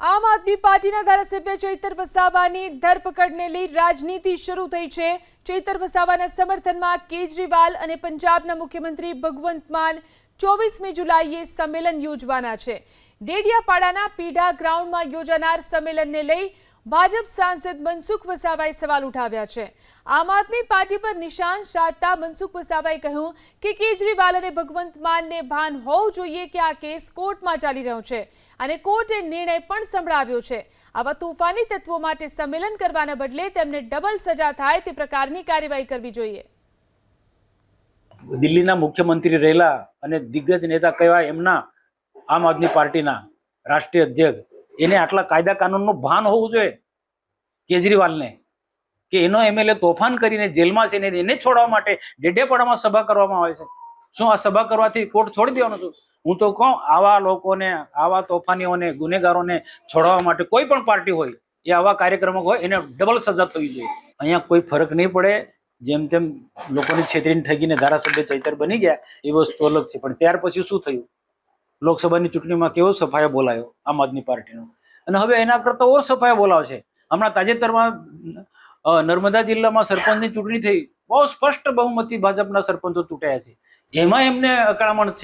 આમ આદમી પાર્ટીના ધારાસભ્ય ચૈતર વસાવાની ધરપકડને લઈ રાજનીતિ શરૂ થઈ છે। ચૈતર વસાવાના સમર્થનમાં કેજરીવાલ અને પંજાબના મુખ્યમંત્રી ભગવંત માન 24મી જુલાઈએ સંમેલન યોજવાના છે। ડેડિયાપાડાના પીઢા ગ્રાઉન્ડમાં યોજાનાર સંમેલનને લઈ ભાજપ સાંસદ મનસુખ વસાવાએ સવાલ ઉઠાવ્યા છે। આમ આદમી પાર્ટી પર નિશાન સાધતા મનસુખ વસાવાએ કહ્યું કે કેજરીવાલ અને ભગવંત માનને ભાન હોવું જોઈએ કે આ કેસ કોર્ટમાં ચાલી રહ્યો છે અને કોર્ટે નિર્ણય પણ સંભળાવ્યો છે। આવા તોફાની તત્વો માટે સંમેલન કરવાના બદલે તેમને ડબલ સજા થાય તે પ્રકારની કાર્યવાહી કરવી જોઈએ। દિલ્હીના મુખ્યમંત્રી રહેલા અને દિગ્ગજ નેતા કહેવાય એમના આમ આદમી પાર્ટીના રાષ્ટ્રીય અધ્યક્ષ એને આટલા કાયદા કાનૂનનું ભાન હોવું જોઈએ કેજરીવાલને કે એનો એમએલએ તોફાન કરીને જેલમાં છે ને એને છોડવા માટે ડેડિયાપાડામાં સભા કરવામાં આવે છે। શું આ સભા કરવાથી કોર્ટ છોડી દેવાનો છું? હું તો કહું આવા લોકોને, આવા તોફાનીઓને, ગુનેગારોને છોડવા માટે કોઈ પણ પાર્ટી હોય એ આવા કાર્યક્રમો હોય એને ડબલ સજા થવી જોઈએ। અહીંયા કોઈ ફરક નહીં પડે। જેમ તેમ લોકોની છેતરીને ઠગીને ધારાસભ્ય ચૈતર બની ગયા એ વસ્તુ અલગ છે, પણ ત્યાર પછી શું થયું? લોકસભાની ચૂંટણીમાં કેવો સફાયો બોલાયો આમ આદમી પાર્ટીનો, અને હવે એના કરતા ઓર સફાયો બોલાવશે। હમણાં તાજેતરમાં નર્મદા જિલ્લામાં સરપંચની ચૂંટણી થઈ, બહુ સ્પષ્ટ બહુમતી ભાજપના સરપંચો ચૂંટાયા છે, એમાં એમને અકળામણ છે।